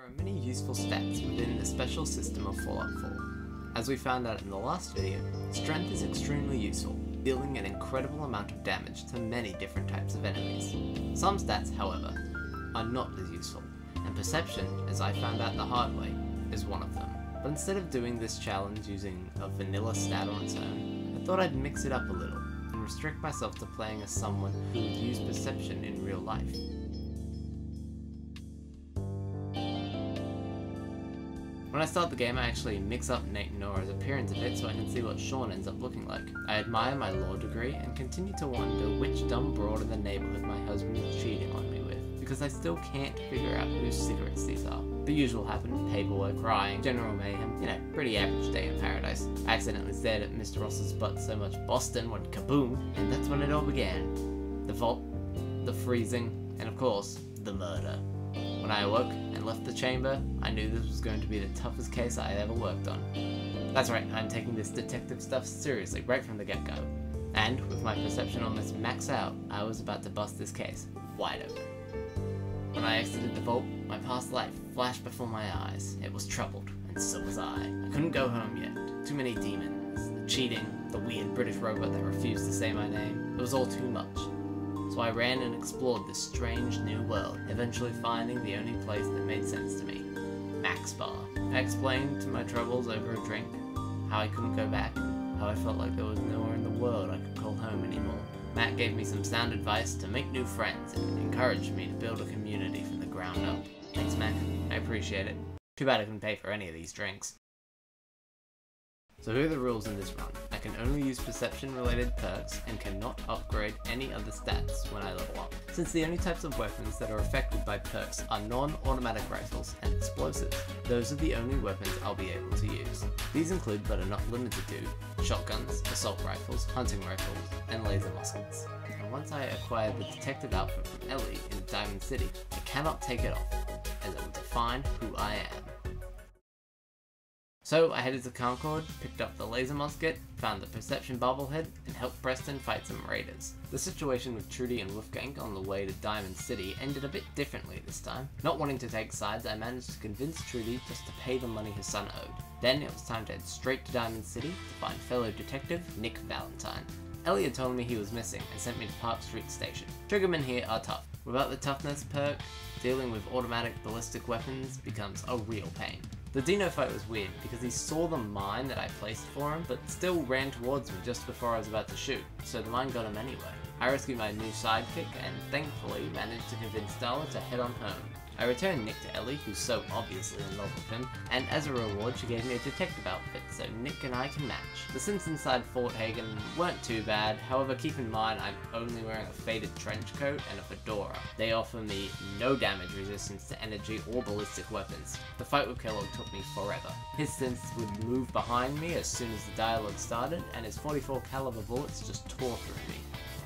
are many useful stats within the special system of Fallout 4. As we found out in the last video, strength is extremely useful, dealing an incredible amount of damage to many different types of enemies. Some stats, however, are not as useful, and perception, as I found out the hard way, is one of them. But instead of doing this challenge using a vanilla stat on its own, I thought I'd mix it up a little, and restrict myself to playing as someone who would use perception in real life. When I start the game, I actually mix up Nate and Nora's appearance a bit so I can see what Sean ends up looking like. I admire my law degree and continue to wonder which dumb broad in the neighbourhood my husband is cheating on me with, because I still can't figure out whose cigarettes these are. The usual happened: paperwork, crying, general mayhem, pretty average day in paradise. I accidentally stared at Mr. Ross's butt so much Boston went kaboom, and that's when it all began. The vault, the freezing, and of course, the murder. When I awoke and left the chamber, I knew this was going to be the toughest case I had ever worked on. That's right, I'm taking this detective stuff seriously right from the get-go. And with my perception almost maxed out, I was about to bust this case wide open. When I exited the vault, my past life flashed before my eyes. It was troubled, and so was I. I couldn't go home yet. Too many demons, the cheating, the weird British robot that refused to say my name. It was all too much. So I ran and explored this strange new world, eventually finding the only place that made sense to me: Mac's Bar. I explained to my troubles over a drink, how I couldn't go back, how I felt like there was nowhere in the world I could call home anymore. Matt gave me some sound advice to make new friends and encouraged me to build a community from the ground up. Thanks, Matt. I appreciate it. Too bad I couldn't pay for any of these drinks. So here are the rules in this run. I can only use perception related perks and cannot upgrade any other stats when I level up, since the only types of weapons that are affected by perks are non-automatic rifles and explosives. Those are the only weapons I'll be able to use. These include, but are not limited to, shotguns, assault rifles, hunting rifles, and laser muskets. And once I acquire the detective outfit from Ellie in Diamond City, I cannot take it off, as it will define who I am. So I headed to Concord, picked up the laser musket, found the perception bobblehead, and helped Preston fight some raiders. The situation with Trudy and Wolfgang on the way to Diamond City ended a bit differently this time. Not wanting to take sides, I managed to convince Trudy just to pay the money his son owed. Then it was time to head straight to Diamond City to find fellow detective Nick Valentine. Ellie had told me he was missing and sent me to Park Street Station. Triggermen here are tough. Without the toughness perk, dealing with automatic ballistic weapons becomes a real pain. The Dino fight was weird because he saw the mine that I placed for him, but still ran towards me just before I was about to shoot, so the mine got him anyway. I rescued my new sidekick and thankfully managed to convince Darla to head on home. I returned Nick to Ellie, who's so obviously in love with him, and as a reward she gave me a detective outfit so Nick and I can match. The synths inside Fort Hagen weren't too bad, however keep in mind I'm only wearing a faded trench coat and a fedora. They offer me no damage resistance to energy or ballistic weapons. The fight with Kellogg took me forever. His synths would move behind me as soon as the dialogue started, and his 44 caliber bullets just tore through me.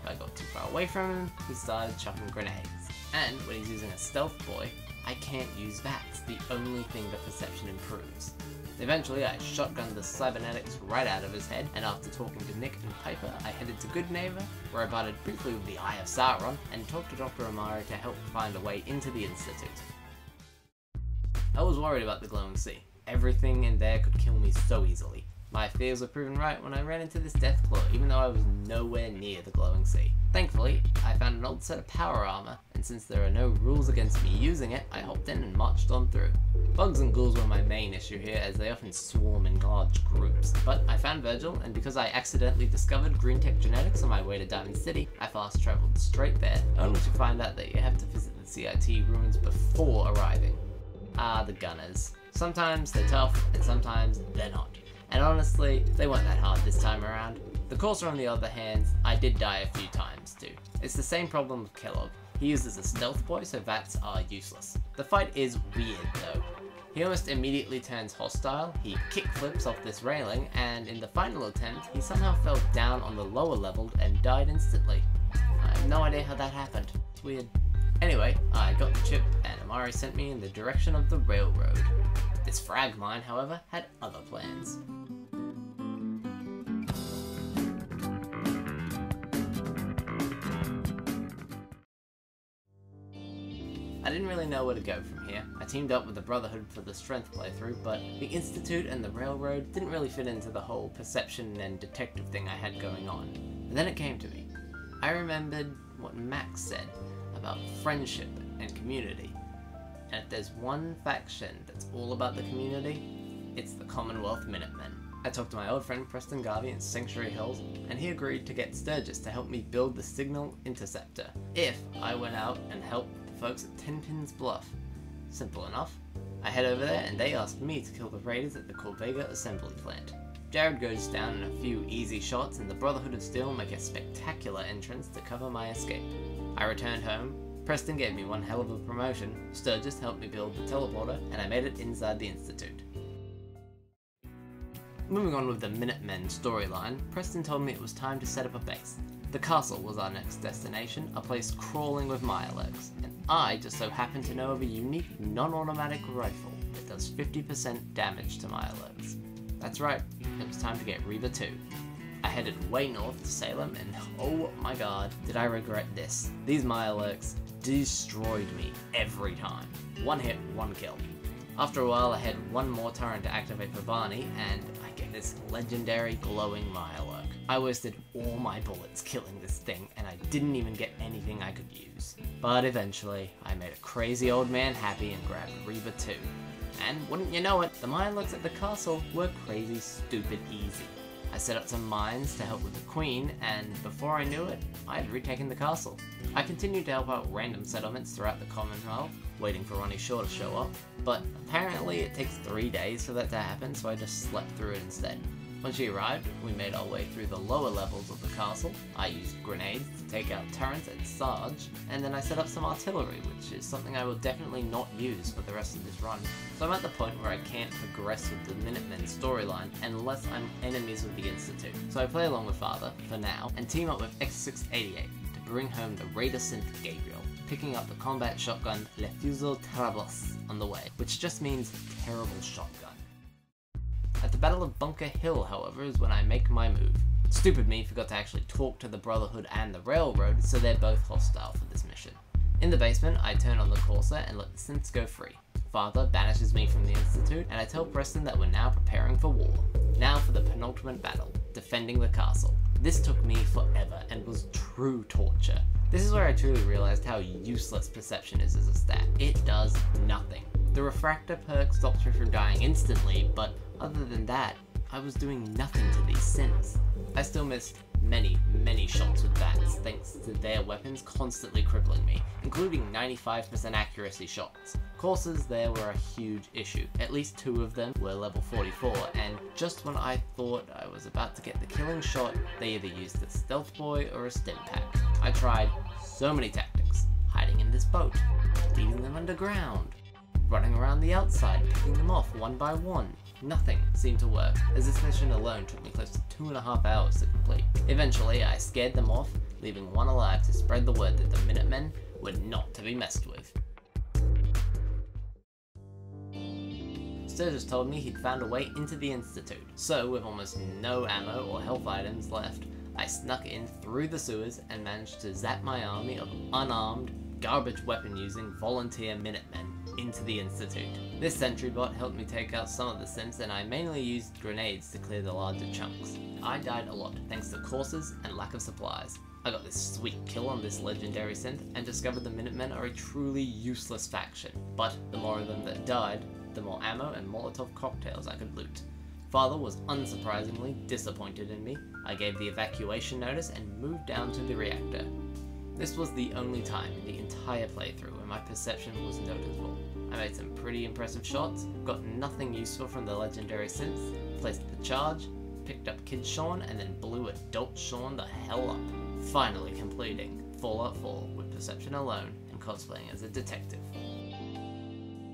If I got too far away from him, he started chucking grenades. And when he's using a stealth boy, I can't use that. It's the only thing that perception improves. Eventually, I shotgunned the cybernetics right out of his head, and after talking to Nick and Piper, I headed to Good Neighbor, where I butted briefly with the Eye of Sauron, and talked to Dr. Amari to help find a way into the Institute. I was worried about the glowing sea. Everything in there could kill me so easily. My fears were proven right when I ran into this death claw, even though I was nowhere near the glowing sea. Thankfully, I found an old set of power armor, and since there are no rules against me using it, I hopped in and marched on through. Bugs and ghouls were my main issue here, as they often swarm in large groups. But I found Virgil, and because I accidentally discovered green tech genetics on my way to Diamond City, I fast traveled straight there, only to find out that you have to visit the CIT ruins before arriving. Ah, the gunners. Sometimes they're tough, and sometimes they're not. And honestly, they weren't that hard this time around. The Courser on the other hand, I did die a few times too. It's the same problem with Kellogg. He uses a stealth boy, so VATs are useless. The fight is weird though. He almost immediately turns hostile, he kickflips off this railing, and in the final attempt, he somehow fell down on the lower level and died instantly. I have no idea how that happened. It's weird. Anyway, I got the chip, and Amari sent me in the direction of the railroad. This frag mine, however, had other plans. I didn't really know where to go from here. I teamed up with the Brotherhood for the Strength playthrough, but the Institute and the Railroad didn't really fit into the whole perception and detective thing I had going on. And then it came to me. I remembered what Max said about friendship and community. And if there's one faction that's all about the community, it's the Commonwealth Minutemen. I talked to my old friend Preston Garvey in Sanctuary Hills, and he agreed to get Sturgis to help me build the signal interceptor if I went out and helped the folks at Tenpin's Bluff. Simple enough. I head over there and they asked me to kill the raiders at the Corvega assembly plant. Jared goes down in a few easy shots and the Brotherhood of Steel make a spectacular entrance to cover my escape. I returned home, Preston gave me one hell of a promotion, Sturgis helped me build the teleporter, and I made it inside the Institute. Moving on with the Minutemen storyline, Preston told me it was time to set up a base. The castle was our next destination, a place crawling with Mirelurks, and I just so happened to know of a unique non-automatic rifle that does 50% damage to Mirelurks. That's right, it was time to get Reba 2. I headed way north to Salem and oh my god, did I regret this. These Mirelurks destroyed me every time. One hit, one kill. After a while I had one more turn to activate Pavani and I get this legendary glowing Mirelurk. I wasted all my bullets killing this thing and I didn't even get anything I could use. But eventually, I made a crazy old man happy and grabbed Reba 2. And wouldn't you know it, the Mirelurks at the castle were crazy stupid easy. I set up some mines to help with the Queen, and before I knew it, I had retaken the castle. I continued to help out random settlements throughout the Commonwealth, waiting for Ronnie Shaw to show up, but apparently it takes 3 days for that to happen, so I just slept through it instead. When she arrived, we made our way through the lower levels of the castle. I used grenades to take out turrets and Sarge, and then I set up some artillery, which is something I will definitely not use for the rest of this run. So I'm at the point where I can't progress with the Minutemen storyline unless I'm enemies with the Institute. So I play along with Father, for now, and team up with X688 to bring home the Raider Synth Gabriel, picking up the combat shotgun Le Fusil Terribles on the way, which just means terrible shotgun. At the Battle of Bunker Hill, however, is when I make my move. Stupid me forgot to actually talk to the Brotherhood and the Railroad, so they're both hostile for this mission. In the basement, I turn on the Corsair and let the synths go free. Father banishes me from the Institute, and I tell Preston that we're now preparing for war. Now for the penultimate battle, defending the castle. This took me forever and was true torture. This is where I truly realized how useless perception is as a stat. It does nothing. The refractor perk stops me from dying instantly, but other than that, I was doing nothing to these synths. I still missed many shots with bats thanks to their weapons constantly crippling me, including 95% accuracy shots. Coursers there were a huge issue. At least 2 of them were level 44, and just when I thought I was about to get the killing shot, they either used a stealth boy or a stim pack. I tried so many tactics, hiding in this boat, leaving them underground, running around the outside, picking them off one by one. Nothing seemed to work, as this mission alone took me close to 2.5 hours to complete. Eventually, I scared them off, leaving one alive to spread the word that the Minutemen were not to be messed with. Sturgis told me he'd found a way into the Institute, so with almost no ammo or health items left, I snuck in through the sewers and managed to zap my army of unarmed, garbage weapon-using volunteer Minutemen into the Institute. This sentry bot helped me take out some of the synths, and I mainly used grenades to clear the larger chunks. I died a lot thanks to coursers and lack of supplies. I got this sweet kill on this legendary synth and discovered the Minutemen are a truly useless faction, but the more of them that died, the more ammo and Molotov cocktails I could loot. Father was unsurprisingly disappointed in me. I gave the evacuation notice and moved down to the reactor. This was the only time in the entire playthrough where my perception was noticeable. I made some pretty impressive shots, got nothing useful from the legendary synths, placed the charge, picked up Kid Sean, and then blew Adult Sean the hell up, finally completing Fallout 4 with perception alone and cosplaying as a detective.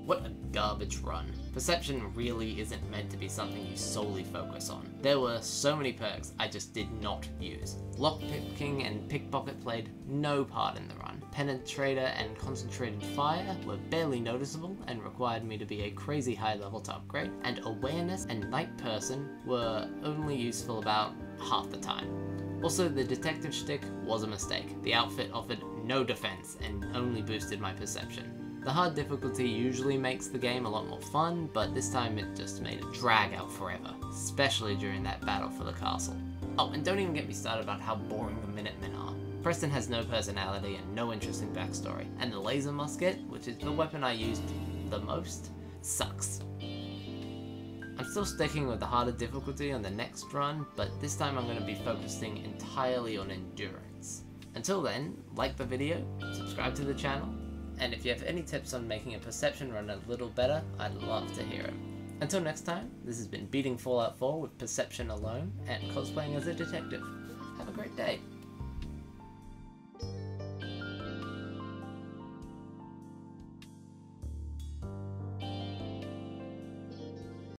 What a garbage run. Perception really isn't meant to be something you solely focus on. There were so many perks I just did not use. Lockpicking and pickpocket played no part in the run. Penetrator and concentrated fire were barely noticeable and required me to be a crazy high level to upgrade, and awareness and night person were only useful about half the time. Also, the detective shtick was a mistake. The outfit offered no defense and only boosted my perception. The hard difficulty usually makes the game a lot more fun, but this time it just made it drag out forever, especially during that battle for the castle. Oh, and don't even get me started about how boring the Minutemen are. Preston has no personality and no interesting backstory, and the laser musket, which is the weapon I used the most, sucks. I'm still sticking with the harder difficulty on the next run, but this time I'm going to be focusing entirely on endurance. Until then, like the video, subscribe to the channel, and if you have any tips on making a perception run a little better, I'd love to hear it. Until next time, this has been beating Fallout 4 with perception alone, and cosplaying as a detective. Have a great day.